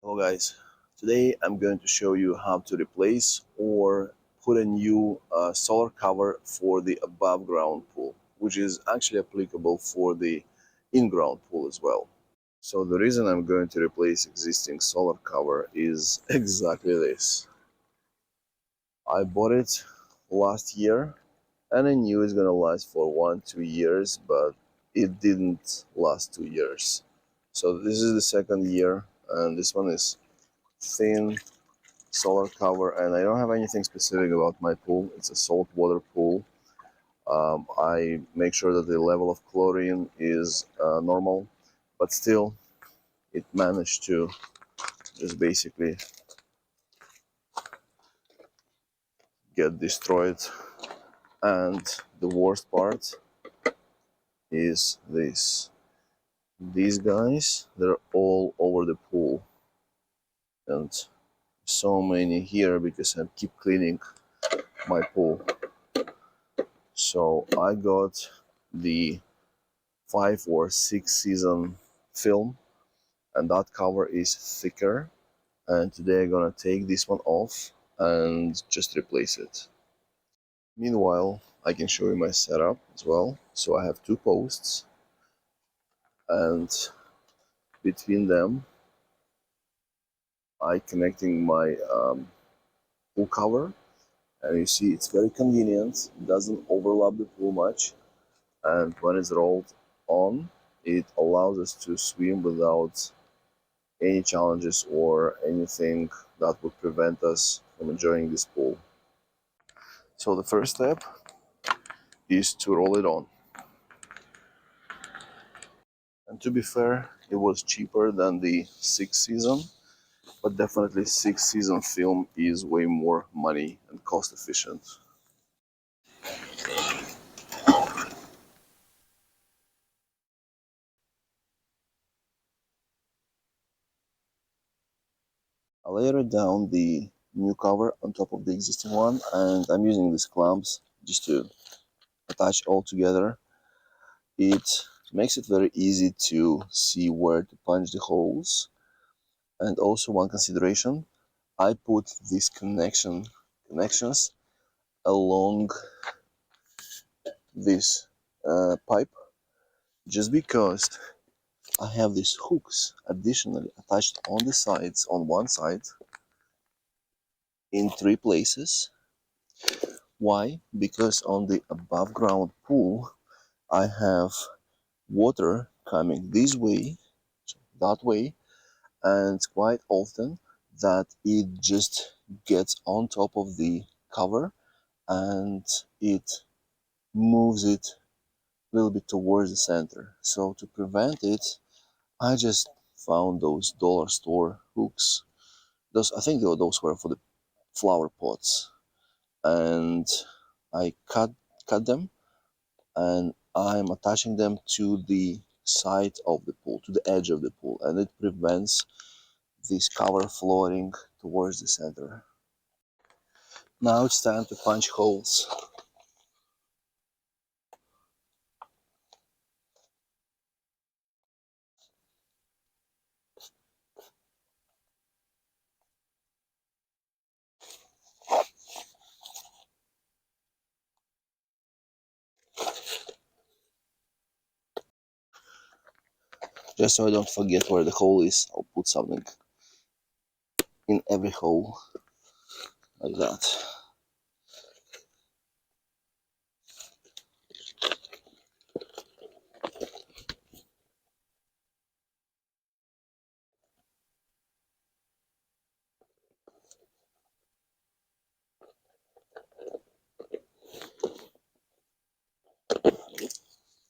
Hello guys, today I'm going to show you how to replace or put a new solar cover for the above ground pool, which is actually applicable for the in-ground pool as well. So the reason I'm going to replace existing solar cover is exactly this. I bought it last year and I knew it's gonna last for 1-2 years, but it didn't last 2 years. So this is the second year and this one is thin solar cover, and I don't have anything specific about my pool. It's a saltwater pool. I make sure that the level of chlorine is normal, but still it managed to just basically get destroyed. And the worst part is this. These guys, they're all over the pool, and so many here because I keep cleaning my pool. So I got the 5 or 6 season film, and that cover is thicker, and today I'm gonna take this one off and just replace it. Meanwhile, I can show you my setup as well. So I have two posts, and between them I connecting my pool cover, and you see it's very convenient. It doesn't overlap the pool much, and when it's rolled on, it allows us to swim without any challenges or anything that would prevent us from enjoying this pool. So the first step is to roll it on. And to be fair, it was cheaper than the 6 season, but definitely 6 season film is way more money and cost efficient. I layered down the new cover on top of the existing one, and I'm using these clamps just to attach all together. It makes it very easy to see where to punch the holes. And also one consideration, I put these connections along this pipe just because I have these hooks additionally attached on the sides, on one side, in 3 places. Why? Because on the above ground pool I have water coming this way, that way, and quite often that it just gets on top of the cover and it moves it a little bit towards the center. So to prevent it, I just found those dollar store hooks. Those, I think those were for the flower pots, and I cut them, and I'm attaching them to the side of the pool, to the edge of the pool, and it prevents this cover floating towards the center. Now it's time to punch holes. Just so I don't forget where the hole is, I'll put something in every hole, like that.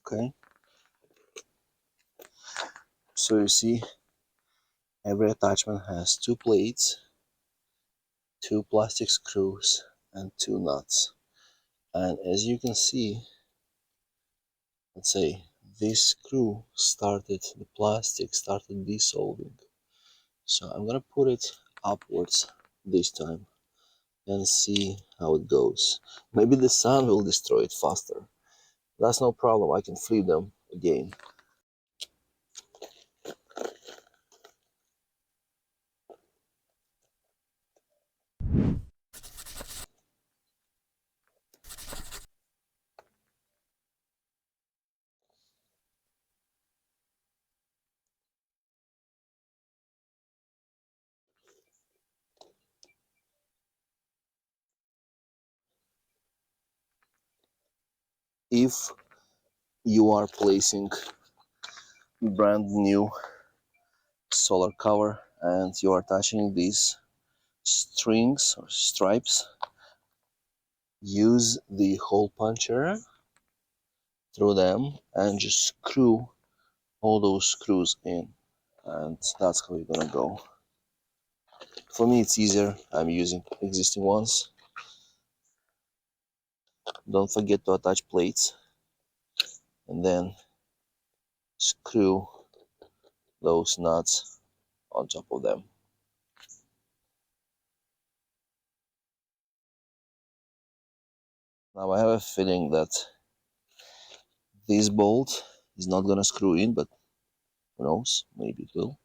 Okay, so you see every attachment has 2 plates, 2 plastic screws, and 2 nuts. And as you can see, let's say this screw started, the plastic started dissolving. So I'm gonna put it upwards this time and see how it goes. Maybe the sun will destroy it faster. That's no problem, I can flip them again. If you are placing brand new solar cover and you are attaching these strings or stripes, use the hole puncher through them and just screw all those screws in, and that's how you're gonna go. For me it's easier, I'm using existing ones. Don't forget to attach plates and then screw those nuts on top of them. Now I have a feeling that this bolt is not gonna screw in, but who knows, maybe it will.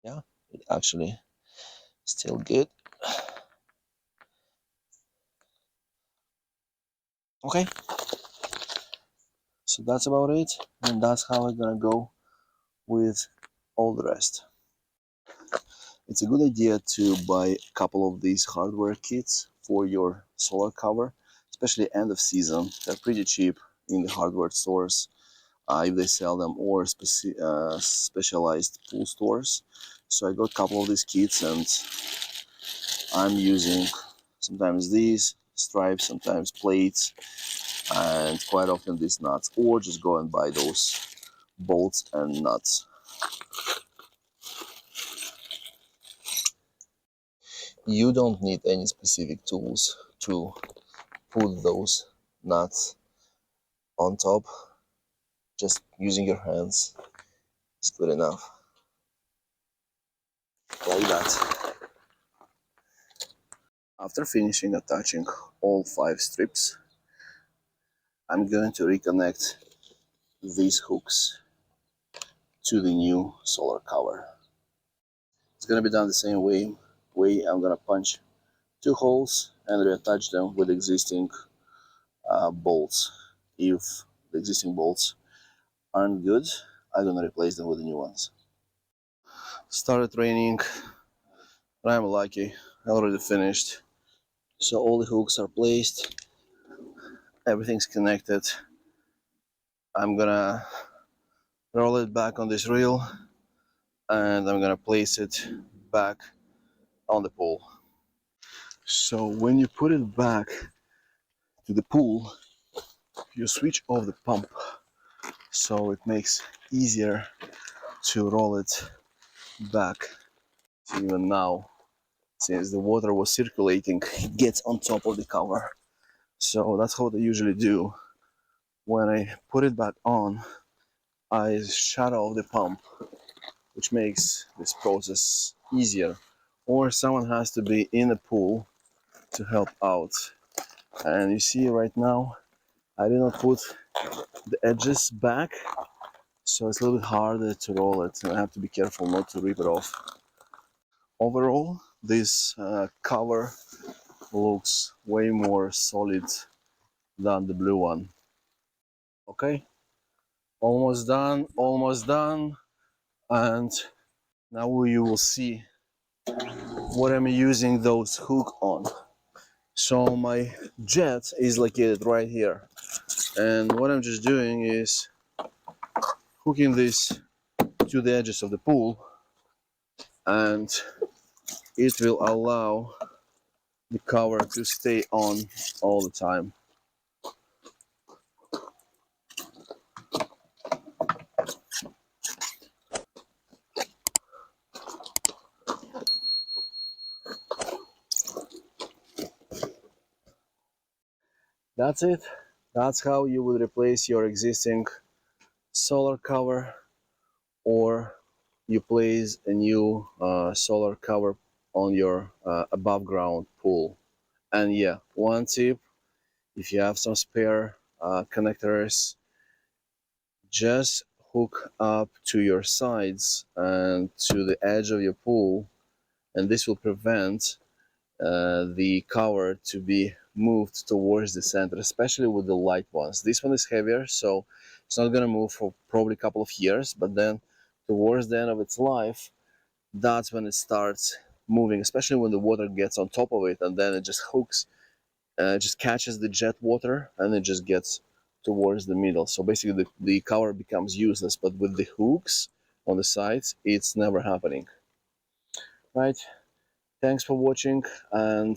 Yeah, it actually still good. Okay, so that's about it, and that's how I'm gonna go with all the rest. It's a good idea to buy a couple of these hardware kits for your solar cover, especially end of season. They're pretty cheap in the hardware stores, if they sell them, or specialized pool stores. So I got a couple of these kits and I'm using sometimes these stripes, sometimes plates, and quite often these nuts, or just go and buy those bolts and nuts. You don't need any specific tools to put those nuts on top. Just using your hands is good enough, like that. After finishing attaching all 5 strips, I'm going to reconnect these hooks to the new solar cover. It's going to be done the same way. I'm going to punch 2 holes and reattach them with existing bolts. If the existing bolts aren't good, I'm going to replace them with the new ones. Started raining, but I'm lucky, I already finished. So all the hooks are placed, everything's connected. I'm gonna roll it back on this reel and I'm gonna place it back on the pool. So when you put it back to the pool, you switch off the pump, so it makes easier to roll it back. So even now, since the water was circulating, it gets on top of the cover. So that's what I usually do. When I put it back on, I shut off the pump, which makes this process easier. Or someone has to be in the pool to help out. And you see right now, I did not put the edges back, so it's a little bit harder to roll it, and I have to be careful not to rip it off. Overall, this cover looks way more solid than the blue one. Okay, almost done, and now you will see what I'm using those hook on. So my jet is located right here, and what I'm just doing is hooking this to the edges of the pool, and it will allow the cover to stay on all the time. That's it. That's how you would replace your existing solar cover, or you place a new solar cover on your above ground pool. And yeah, one tip, if you have some spare connectors, just hook up to your sides and to the edge of your pool, and this will prevent the cover to be moved towards the center, especially with the light ones. This one is heavier, so it's not going to move for probably a couple of years, but then towards the end of its life, that's when it starts moving, especially when the water gets on top of it, and then it just hooks just catches the jet water and it just gets towards the middle. So basically the cover becomes useless, but with the hooks on the sides, it's never happening. Right? Thanks for watching, and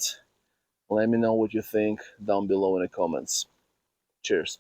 let me know what you think down below in the comments. Cheers.